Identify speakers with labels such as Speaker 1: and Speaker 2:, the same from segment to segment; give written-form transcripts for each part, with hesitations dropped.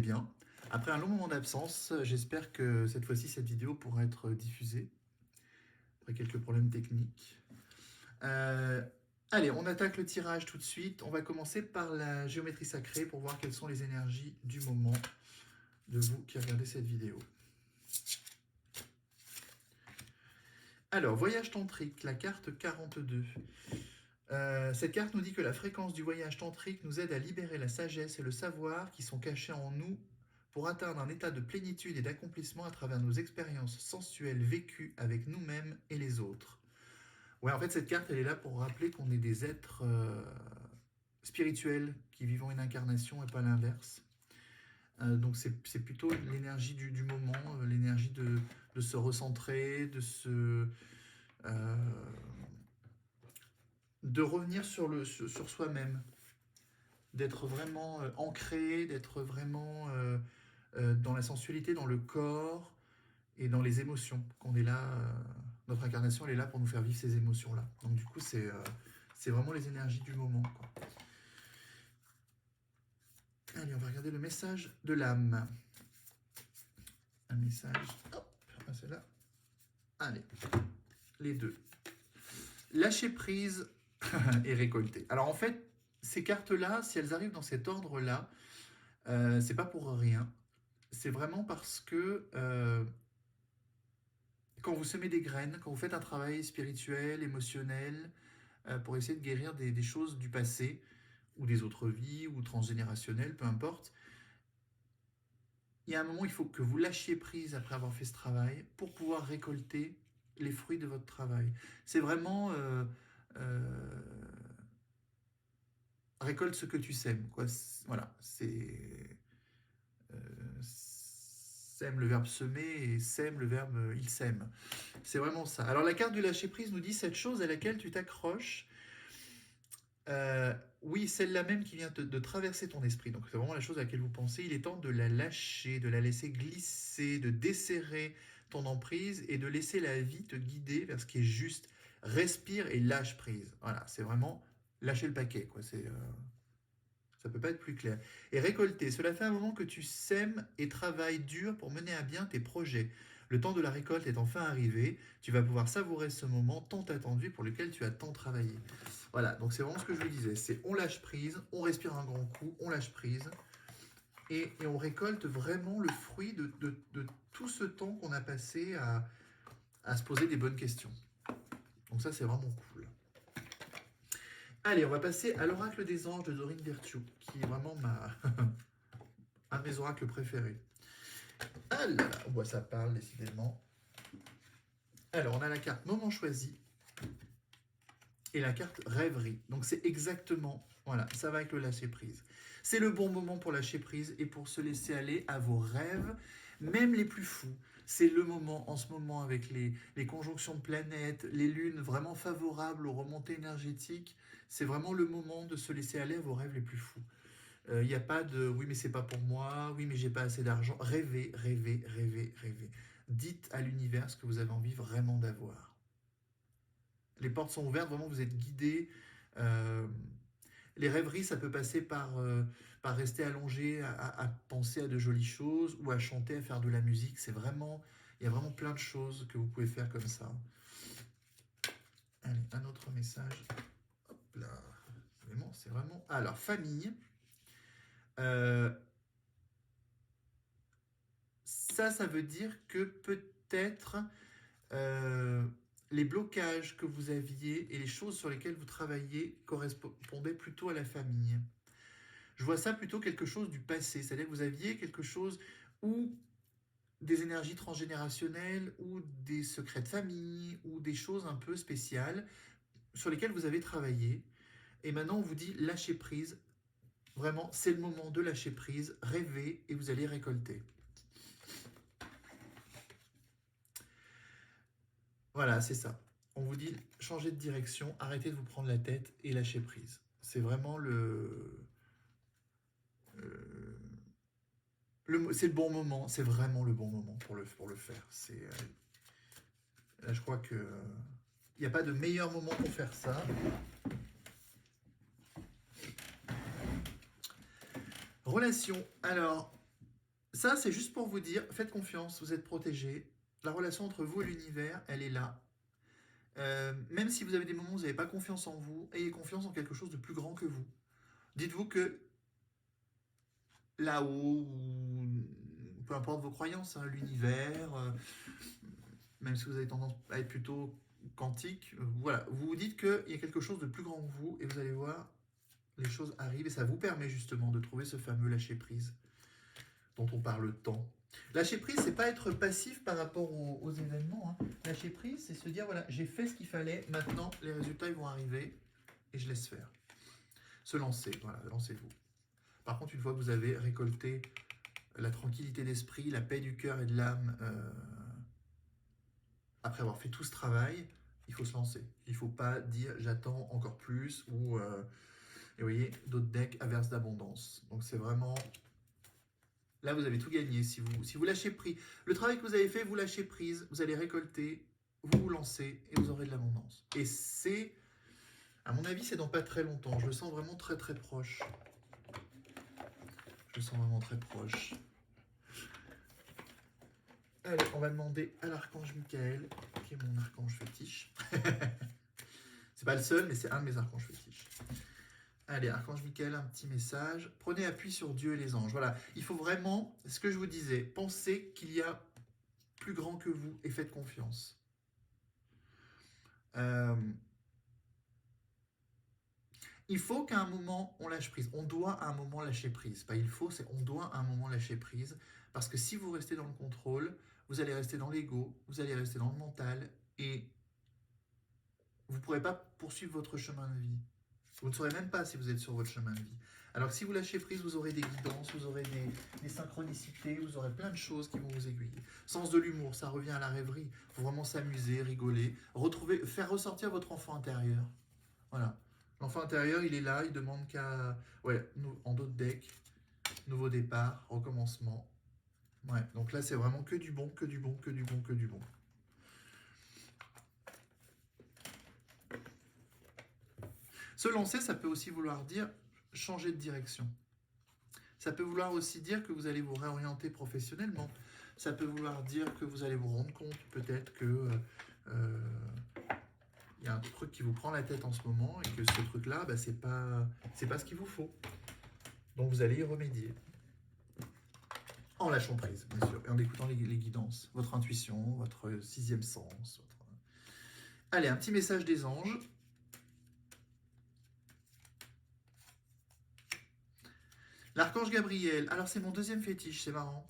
Speaker 1: bien. Après un long moment d'absence, j'espère que cette fois-ci, cette vidéo pourra être diffusée, après quelques problèmes techniques. Euh, Allez, on attaque le tirage tout de suite. On va commencer par la géométrie sacrée pour voir quelles sont les énergies du moment de vous qui regardez cette vidéo. Alors, voyage tantrique, la carte 42. Cette carte nous dit que la fréquence du voyage tantrique nous aide à libérer la sagesse et le savoir qui sont cachés en nous pour atteindre un état de plénitude et d'accomplissement à travers nos expériences sensuelles vécues avec nous-mêmes et les autres. Ouais, en fait, cette carte, elle est là pour rappeler qu'on est des êtres spirituels qui vivons une incarnation et pas l'inverse. Donc c'est plutôt l'énergie du moment, l'énergie de se recentrer, de revenir sur soi-même, d'être vraiment ancré, d'être vraiment dans la sensualité, dans le corps et dans les émotions. Qu'on est là, notre incarnation, elle est là pour nous faire vivre ces émotions-là. Donc du coup, c'est vraiment les énergies du moment, quoi. Allez, on va regarder le message de l'âme. Un message. Hop, c'est là. Allez, les deux. Lâcher prise et récolter. Alors en fait, ces cartes-là, si elles arrivent dans cet ordre-là, c'est pas pour rien. C'est vraiment parce que quand vous semez des graines, quand vous faites un travail spirituel, émotionnel, pour essayer de guérir des choses du passé, ou des autres vies, ou transgénérationnelles, peu importe, il y a un moment où il faut que vous lâchiez prise après avoir fait ce travail pour pouvoir récolter les fruits de votre travail. C'est vraiment récolte ce que tu sèmes, quoi. Voilà, c'est sème le verbe semer et sème le verbe il sème. C'est vraiment ça. Alors la carte du lâcher prise nous dit cette chose à laquelle tu t'accroches. Oui, celle-là même qui vient de traverser ton esprit. Donc c'est vraiment la chose à laquelle vous pensez. Il est temps de la lâcher, de la laisser glisser, de desserrer ton emprise et de laisser la vie te guider vers ce qui est juste. Respire et lâche prise. Voilà, c'est vraiment lâcher le paquet, quoi. Ça peut pas être plus clair. Et récolter, cela fait un moment que tu sèmes et travailles dur pour mener à bien tes projets. Le temps de la récolte est enfin arrivé, tu vas pouvoir savourer ce moment tant attendu pour lequel tu as tant travaillé. Voilà, donc c'est vraiment ce que je vous disais, c'est on lâche prise, on respire un grand coup, on lâche prise, et on récolte vraiment le fruit de tout ce temps qu'on a passé à se poser des bonnes questions. Donc ça, c'est vraiment cool. Allez, on va passer à l'oracle des anges de Dorine Virtue, qui est vraiment un de mes oracles préférés. Ah là là, oh, ça parle décidément. Alors, on a la carte moment choisi et la carte rêverie. Donc, c'est exactement, voilà, ça va avec le lâcher prise. C'est le bon moment pour lâcher prise et pour se laisser aller à vos rêves, même les plus fous. C'est le moment, en ce moment, avec les conjonctions de planètes, les lunes vraiment favorables aux remontées énergétiques. C'est vraiment le moment de se laisser aller à vos rêves les plus fous. Il n'y a pas de oui, mais c'est pas pour moi, oui, mais j'ai pas assez d'argent. Rêvez, rêvez, rêvez, rêvez. Dites à l'univers ce que vous avez envie vraiment d'avoir. Les portes sont ouvertes, vraiment, vous êtes guidés. Euh, les rêveries, ça peut passer par rester allongé, à penser à de jolies choses, ou à chanter, à faire de la musique. Il y a vraiment plein de choses que vous pouvez faire comme ça. Allez, un autre message. Hop là. C'est vraiment. Alors, famille. Euh, ça veut dire que peut-être euh, les blocages que vous aviez et les choses sur lesquelles vous travaillez correspondaient plutôt à la famille. Je vois ça plutôt quelque chose du passé, c'est-à-dire que vous aviez quelque chose où des énergies transgénérationnelles ou des secrets de famille ou des choses un peu spéciales sur lesquelles vous avez travaillé. Et maintenant, on vous dit lâcher prise. Vraiment, c'est le moment de lâcher prise, rêver et vous allez récolter. Voilà, c'est ça. On vous dit changer de direction, arrêtez de vous prendre la tête et lâcher prise. C'est vraiment euh, c'est le bon moment, c'est vraiment le bon moment pour le faire. Là, je crois que il n'y a pas de meilleur moment pour faire ça. Relation. Alors, Ça, c'est juste pour vous dire, faites confiance, vous êtes protégés. La relation entre vous et l'univers, elle est là. Même si vous avez des moments où vous n'avez pas confiance en vous, ayez confiance en quelque chose de plus grand que vous. Dites-vous que là-haut, ou peu importe vos croyances, hein, l'univers, même si vous avez tendance à être plutôt quantique, voilà, vous vous dites qu'il y a quelque chose de plus grand que vous et vous allez voir, les choses arrivent et ça vous permet justement de trouver ce fameux lâcher-prise dont on parle tant. Lâcher prise, c'est pas être passif par rapport aux événements. Hein. Lâcher prise, c'est se dire voilà, j'ai fait ce qu'il fallait, maintenant les résultats ils vont arriver et je laisse faire. Se lancer, voilà, lancez-vous. Par contre, une fois que vous avez récolté la tranquillité d'esprit, la paix du cœur et de l'âme, après avoir fait tout ce travail, il faut se lancer. Il ne faut pas dire j'attends encore plus ou, et vous voyez, d'autres decks averses d'abondance. Donc c'est vraiment... Là, vous avez tout gagné. Si vous lâchez prise, le travail que vous avez fait, vous lâchez prise, vous allez récolter, vous vous lancez et vous aurez de l'abondance. Et c'est, à mon avis, c'est dans pas très longtemps. Je le sens vraiment très très proche. Je le sens vraiment très proche. Allez, on va demander à l'archange Michael, qui est mon archange fétiche. C'est pas le seul, mais c'est un de mes archanges fétiches. Allez, archange Michael, un petit message. Prenez appui sur Dieu et les anges. Voilà, il faut vraiment, ce que je vous disais, pensez qu'il y a plus grand que vous et faites confiance. Il faut qu'à un moment, on lâche prise. On doit à un moment lâcher prise. Pas il faut, c'est on doit à un moment lâcher prise. Parce que si vous restez dans le contrôle, vous allez rester dans l'ego, vous allez rester dans le mental et vous ne pourrez pas poursuivre votre chemin de vie. Vous ne saurez même pas si vous êtes sur votre chemin de vie. Alors que si vous lâchez prise, vous aurez des guidances, vous aurez des synchronicités, vous aurez plein de choses qui vont vous aiguiller. Sens de l'humour, ça revient à la rêverie. Il faut vraiment s'amuser, rigoler, retrouver, faire ressortir votre enfant intérieur. Voilà. L'enfant intérieur, il est là, il demande qu'à... Ouais, en d'autres decks, nouveau départ, recommencement. Ouais, donc là, c'est vraiment que du bon, que du bon, que du bon, que du bon. Se lancer, ça peut aussi vouloir dire changer de direction. Ça peut vouloir aussi dire que vous allez vous réorienter professionnellement. Ça peut vouloir dire que vous allez vous rendre compte peut-être que y a un truc qui vous prend la tête en ce moment et que ce truc-là, bah, c'est pas ce qu'il vous faut. Donc vous allez y remédier. En lâchant prise, bien sûr, et en écoutant les guidances, votre intuition, votre sixième sens. Allez, un petit message des anges. L'archange Gabriel, alors c'est mon deuxième fétiche, c'est marrant.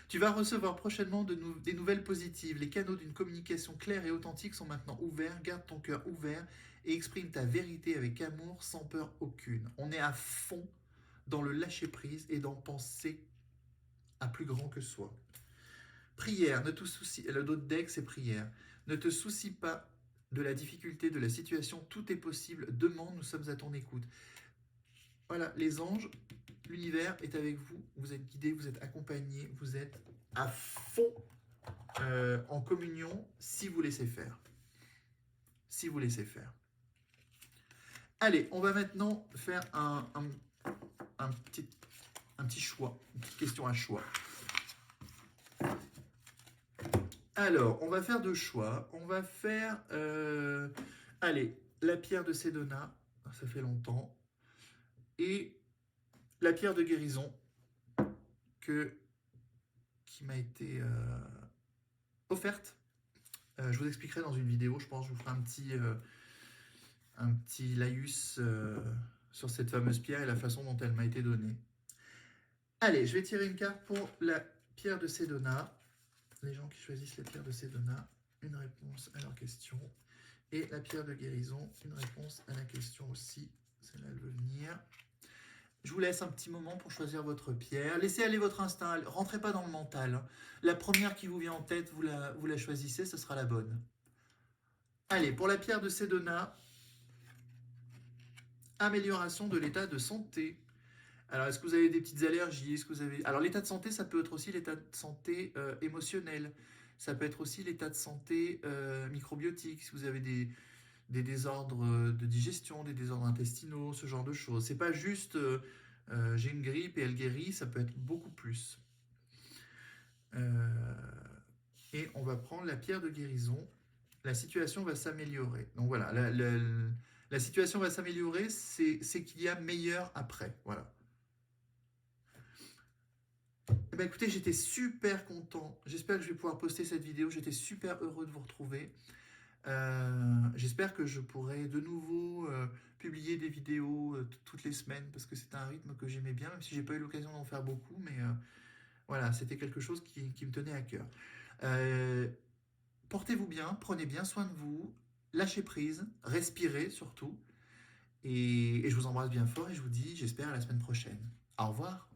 Speaker 1: Tu vas recevoir prochainement des nouvelles positives. Les canaux d'une communication claire et authentique sont maintenant ouverts. Garde ton cœur ouvert et exprime ta vérité avec amour, sans peur aucune. On est à fond dans le lâcher-prise et dans penser à plus grand que soi. Prière, ne te soucie, le dos de deck, c'est prière. Ne te soucie pas de la difficulté, de la situation, tout est possible. Demande, nous sommes à ton écoute. Voilà, les anges, l'univers est avec vous, vous êtes guidés, vous êtes accompagnés, vous êtes à fond en communion si vous laissez faire. Si vous laissez faire. Allez, on va maintenant faire un petit choix, une petite question à choix. Alors, on va faire deux choix. On va faire, allez, la pierre de Sédona, ça fait longtemps, et la pierre de guérison qui m'a été offerte. Je vous expliquerai dans une vidéo, je pense, je vous ferai un petit laïus sur cette fameuse pierre et la façon dont elle m'a été donnée. Allez, je vais tirer une carte pour la pierre de Sédona. Les gens qui choisissent la pierre de Sédona, une réponse à leur question. Et la pierre de guérison, une réponse à la question aussi. Celle-là, elle veut venir. Je vous laisse un petit moment pour choisir votre pierre. Laissez aller votre instinct. Rentrez pas dans le mental. La première qui vous vient en tête, vous la choisissez, ce sera la bonne. Allez, pour la pierre de Sédona, amélioration de l'état de santé. Alors, est-ce que vous avez des petites allergies? Est-ce que vous avez... Alors, l'état de santé, ça peut être aussi l'état de santé émotionnel. Ça peut être aussi l'état de santé microbiotique. Si vous avez des désordres de digestion, des désordres intestinaux, ce genre de choses. C'est pas juste j'ai une grippe et elle guérit, ça peut être beaucoup plus. Euh, et on va prendre la pierre de guérison. La situation va s'améliorer. Donc voilà, la situation va s'améliorer, c'est qu'il y a meilleur après. Voilà. Eh ben, écoutez, j'étais super content. J'espère que je vais pouvoir poster cette vidéo. J'étais super heureux de vous retrouver. J'espère que je pourrai de nouveau publier des vidéos toutes les semaines parce que c'est un rythme que j'aimais bien, même si j'ai pas eu l'occasion d'en faire beaucoup. Mais voilà, c'était quelque chose qui me tenait à cœur. Euh, Portez-vous bien, prenez bien soin de vous, lâchez prise, respirez surtout. Et je vous embrasse bien fort et je vous dis, j'espère, à la semaine prochaine. Au revoir.